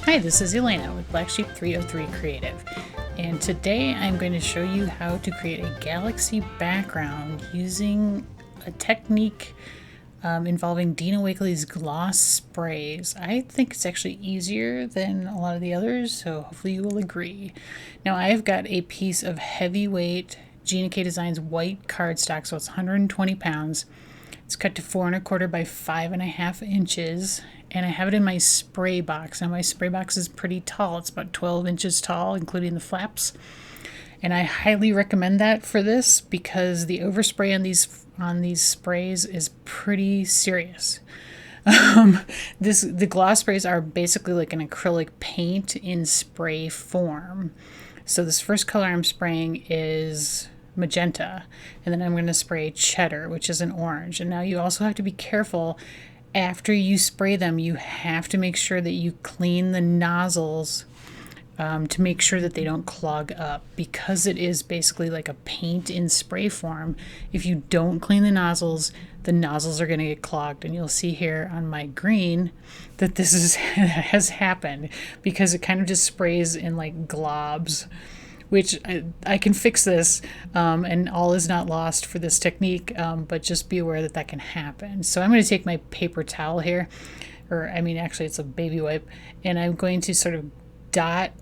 Hi, this is Elena with Black Sheep 303 Creative, and today I'm going to show you how to create a galaxy background using a technique involving Dina Wakley's Gloss Sprays. I think it's actually easier than a lot of the others, so hopefully you will agree. Now I've got a piece of heavyweight Gina K Designs white cardstock, so it's 120 pounds. It's cut to 4 1/4 by 5.5 inches, and I have it in my spray box. Now my spray box is pretty tall. It's about 12 inches tall, including the flaps. And I highly recommend that for this because the overspray on these sprays is pretty serious. The gloss sprays are basically like an acrylic paint in spray form. So this first color I'm spraying is Magenta, and then I'm going to spray Cheddar, which is an orange. And now you also have to be careful. After you spray them, you have to make sure that you clean the nozzles to make sure that they don't clog up, because it is basically like a paint in spray form. If you don't clean the nozzles are going to get clogged, and you'll see here on my green that this has happened because it kind of just sprays in like globs, which I can fix this, and all is not lost for this technique, but just be aware that that can happen. So I'm going to take my paper towel here, or I mean actually it's a baby wipe, and I'm going to sort of dot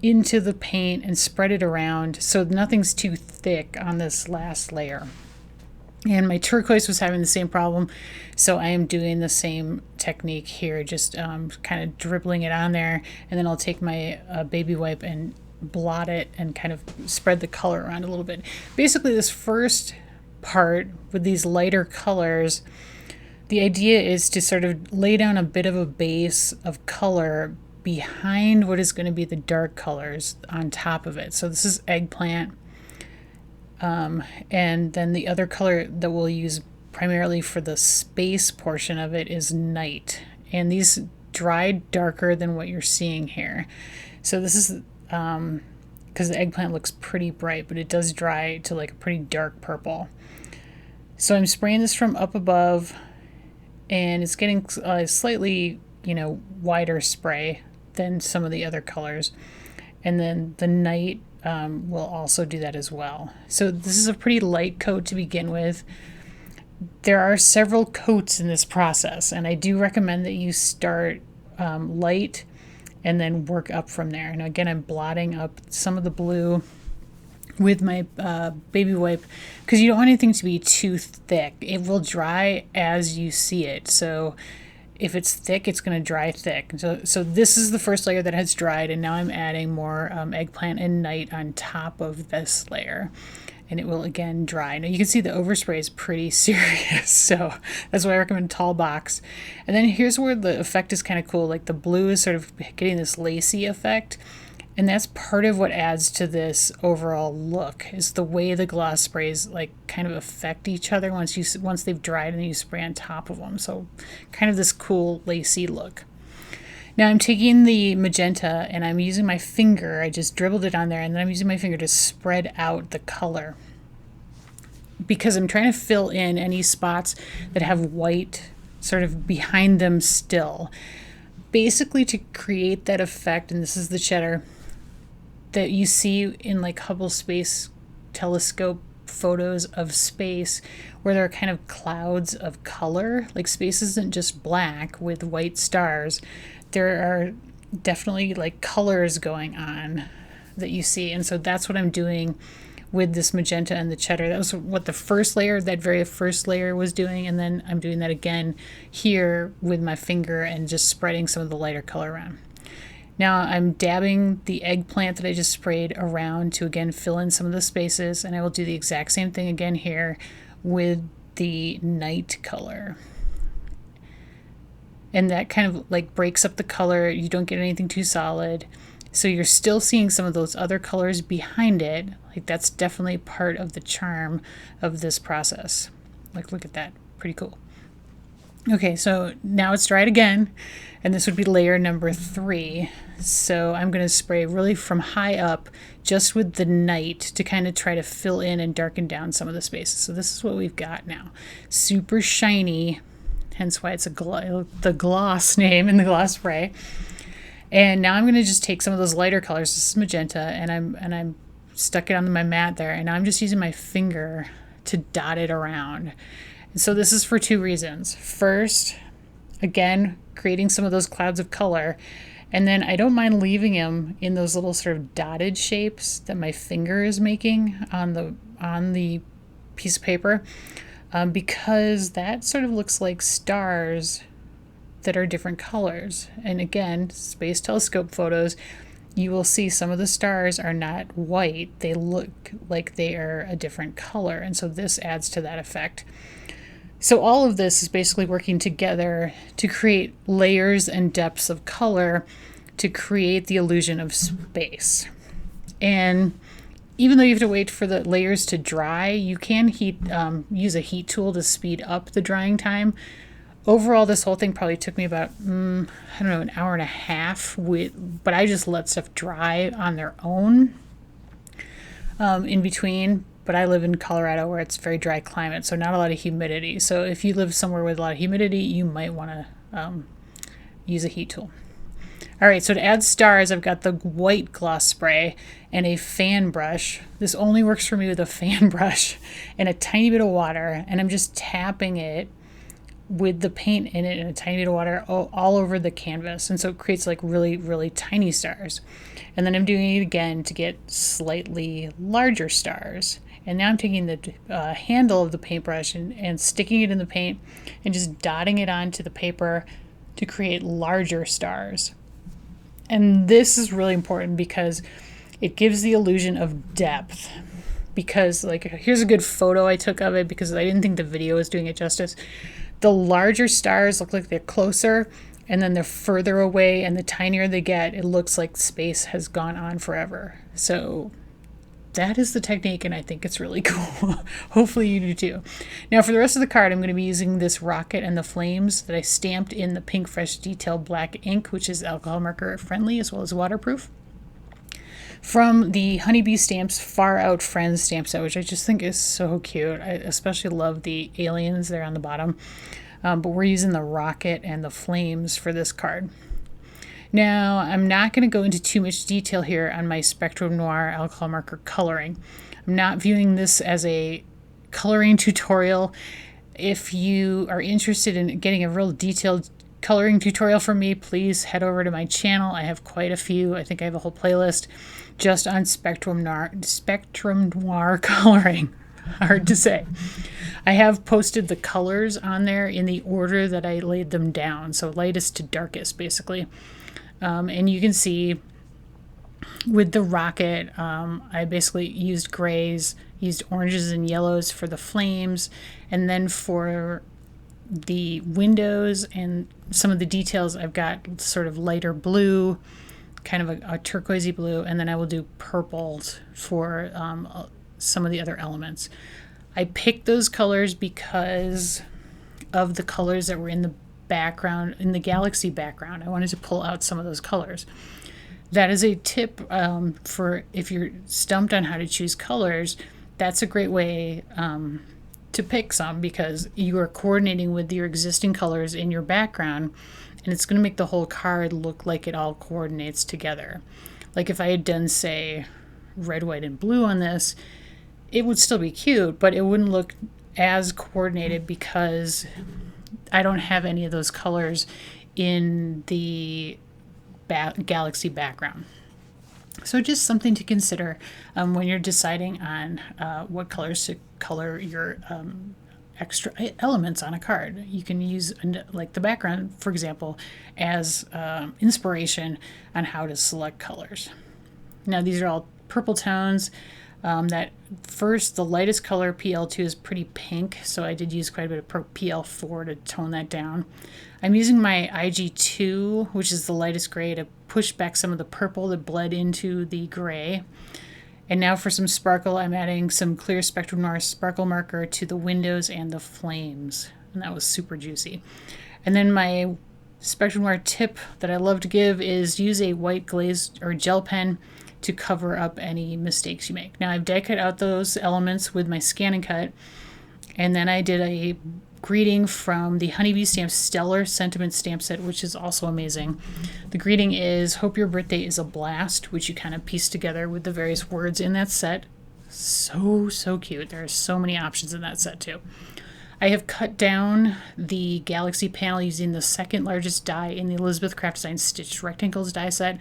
into the paint and spread it around so nothing's too thick on this last layer. And my turquoise was having the same problem, so I am doing the same technique here, just kind of dribbling it on there, and then I'll take my baby wipe and blot it and kind of spread the color around a little bit. Basically, this first part with these lighter colors, the idea is to sort of lay down a bit of a base of color behind what is going to be the dark colors on top of it. So this is Eggplant, and then the other color that we'll use primarily for the space portion of it is Night, and these dry darker than what you're seeing here. So this is because the Eggplant looks pretty bright, but it does dry to like a pretty dark purple. So I'm spraying this from up above, and it's getting a slightly, wider spray than some of the other colors. And then the Night will also do that as well. So this is a pretty light coat to begin with. There are several coats in this process, and I do recommend that you start light and then work up from there. And again, I'm blotting up some of the blue with my baby wipe because you don't want anything to be too thick. It will dry as you see it. So if it's thick, it's going to dry thick. So this is the first layer that has dried, and now I'm adding more Eggplant and Night on top of this layer. And it will again dry. Now you can see the overspray is pretty serious, so that's why I recommend tall box. And then here's where the effect is kind of cool. Like the blue is sort of getting this lacy effect, and that's part of what adds to this overall look, is the way the gloss sprays like kind of affect each other once they've dried and then you spray on top of them. So kind of this cool lacy look. Now I'm taking the Magenta and I'm using my finger. I just dribbled it on there, and then I'm using my finger to spread out the color because I'm trying to fill in any spots that have white sort of behind them still. Basically to create that effect, and this is the Cheddar, that you see in like Hubble Space Telescope photos of space where there are kind of clouds of color. Like space isn't just black with white stars. There are definitely like colors going on that you see. And so that's what I'm doing with this Magenta and the Cheddar. That was what the first layer, that very first layer was doing. And then I'm doing that again here with my finger and just spreading some of the lighter color around. Now I'm dabbing the Eggplant that I just sprayed around to again fill in some of the spaces. And I will do the exact same thing again here with the Night color. And that kind of like breaks up the color. You don't get anything too solid. So you're still seeing some of those other colors behind it. Like that's definitely part of the charm of this process. Like look at that, pretty cool. Okay, so now it's dried again, and this would be layer number 3. So I'm going to spray really from high up just with the Night to kind of try to fill in and darken down some of the spaces. So this is what we've got now. Super shiny, hence why it's the gloss name in the gloss spray. And now I'm going to just take some of those lighter colors. This is magenta, and I'm stuck it on my mat there, and I'm just using my finger to dot it around. And so this is for two reasons. First, again, creating some of those clouds of color, and then I don't mind leaving them in those little sort of dotted shapes that my finger is making on the piece of paper, because that sort of looks like stars that are different colors. And again, space telescope photos, you will see some of the stars are not white. They look like they are a different color. And so this adds to that effect. So all of this is basically working together to create layers and depths of color to create the illusion of space. And even though you have to wait for the layers to dry, you can use a heat tool to speed up the drying time. Overall, this whole thing probably took me about, an hour and a half, but I just let stuff dry on their own in between. But I live in Colorado where it's very dry climate, so not a lot of humidity. So if you live somewhere with a lot of humidity, you might want to use a heat tool. All right, so to add stars, I've got the white gloss spray and a fan brush. This only works for me with a fan brush and a tiny bit of water, and I'm just tapping it with the paint in it and a tiny bit of water all over the canvas. And so it creates like really, really tiny stars. And then I'm doing it again to get slightly larger stars. And now I'm taking the handle of the paintbrush and sticking it in the paint and just dotting it onto the paper to create larger stars. And this is really important because it gives the illusion of depth. Because like, here's a good photo I took of it because I didn't think the video was doing it justice. The larger stars look like they're closer, and then they're further away, and the tinier they get, it looks like space has gone on forever. So that is the technique, and I think it's really cool. Hopefully you do too. Now for the rest of the card, I'm going to be using this rocket and the flames that I stamped in the Pink Fresh Detail black ink, which is alcohol marker friendly as well as waterproof. From the Honeybee Stamps Far Out Friends stamp set, which I just think is so cute. I especially love the aliens there on the bottom. But we're using the rocket and the flames for this card. Now, I'm not going to go into too much detail here on my Spectrum Noir alcohol marker coloring. I'm not viewing this as a coloring tutorial. If you are interested in getting a real detailed coloring tutorial from me, please head over to my channel. I have quite a few. I think I have a whole playlist just on Spectrum Noir coloring. Hard to say. I have posted the colors on there in the order that I laid them down, so lightest to darkest basically. And you can see with the rocket, I basically used grays, used oranges and yellows for the flames, and then for the windows and some of the details, I've got sort of lighter blue, kind of a turquoisey blue, and then I will do purples for some of the other elements. I picked those colors because of the colors that were in the background, in the galaxy background. I wanted to pull out some of those colors. That is a tip for if you're stumped on how to choose colors. That's a great way to pick some because you are coordinating with your existing colors in your background, and it's going to make the whole card look like it all coordinates together. Like if I had done, say, red, white, and blue on this, it would still be cute, but it wouldn't look as coordinated because I don't have any of those colors in the galaxy background. So just something to consider when you're deciding on what colors to color your extra elements on a card. You can use like the background, for example, as inspiration on how to select colors. Now these are all purple tones. That first, the lightest color, PL2, is pretty pink, so I did use quite a bit of PL4 to tone that down. I'm using my IG2, which is the lightest gray, to push back some of the purple that bled into the gray. And now for some sparkle, I'm adding some clear Spectrum Noir sparkle marker to the windows and the flames, and that was super juicy. And then my Spectrum Noir tip that I love to give is use a white glaze or gel pen to cover up any mistakes you make. Now I've die cut out those elements with my Scan and Cut, and then I did a greeting from the Honeybee Stamp Stellar Sentiment stamp set, which is also amazing. The greeting is, "Hope your birthday is a blast," which you kind of piece together with the various words in that set. So cute. There are so many options in that set too. I have cut down the Galaxy panel using the second largest die in the Elizabeth Craft Design Stitched Rectangles die set.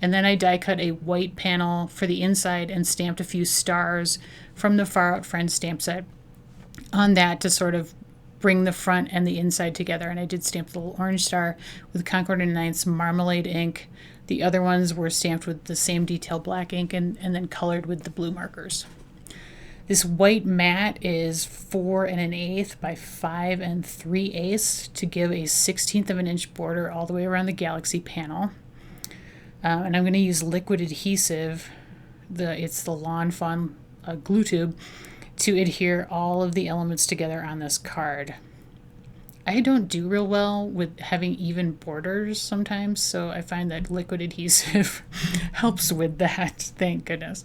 And then I die cut a white panel for the inside and stamped a few stars from the Far Out Friends stamp set on that to sort of bring the front and the inside together. And I did stamp the little orange star with Concord and Ninth's marmalade ink. The other ones were stamped with the same detail black ink and then colored with the blue markers. This white mat is 4 1/8 by 5 3/8 to give a 1/16 of an inch border all the way around the Galaxy panel. And I'm going to use liquid adhesive, it's the Lawn Fawn glue tube, to adhere all of the elements together on this card. I don't do real well with having even borders sometimes, so I find that liquid adhesive helps with that, thank goodness.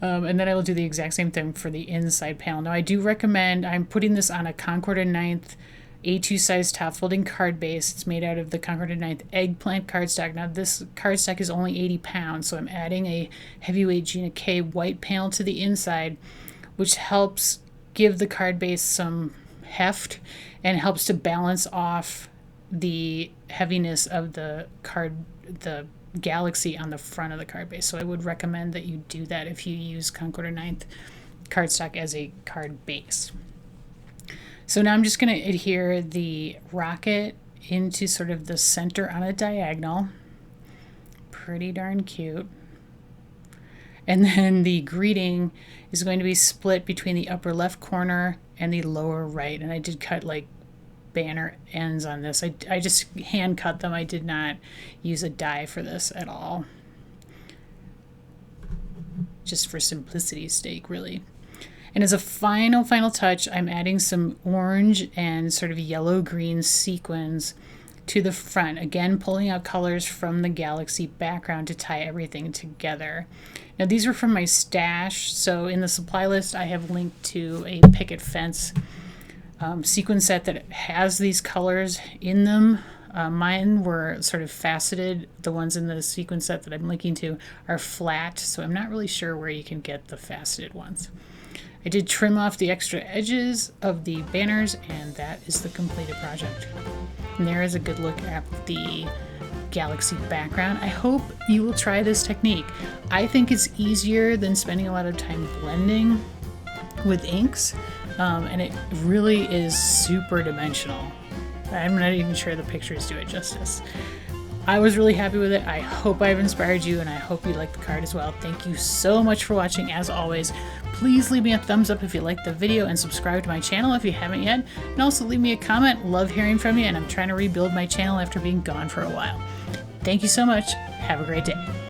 And then I will do the exact same thing for the inside panel. Now I do recommend, I'm putting this on a Concord and Ninth A2 size top folding card base. It's made out of the Concord and Ninth Eggplant cardstock. Now this cardstock is only 80 pounds, so I'm adding a heavyweight Gina K white panel to the inside, which helps give the card base some heft and helps to balance off the heaviness of the Galaxy on the front of the card base. So I would recommend that you do that if you use Concord and Ninth cardstock as a card base. So now I'm just going to adhere the rocket into sort of the center on a diagonal. Pretty darn cute. And then the greeting is going to be split between the upper left corner and the lower right. And I did cut like banner ends on this. I just hand cut them. I did not use a die for this at all. Just for simplicity's sake, really. And as a final touch, I'm adding some orange and sort of yellow-green sequins to the front. Again, pulling out colors from the Galaxy background to tie everything together. Now, these are from my stash, so in the supply list, I have linked to a picket fence sequin set that has these colors in them. Mine were sort of faceted. The ones in the sequin set that I'm linking to are flat, so I'm not really sure where you can get the faceted ones. I did trim off the extra edges of the banners, and that is the completed project. And there is a good look at the Galaxy background. I hope you will try this technique. I think it's easier than spending a lot of time blending with inks, and it really is super dimensional. I'm not even sure the pictures do it justice. I was really happy with it. I hope I've inspired you, and I hope you like the card as well. Thank you so much for watching. As always, please leave me a thumbs up if you liked the video and subscribe to my channel if you haven't yet. And also leave me a comment. Love hearing from you, and I'm trying to rebuild my channel after being gone for a while. Thank you so much. Have a great day.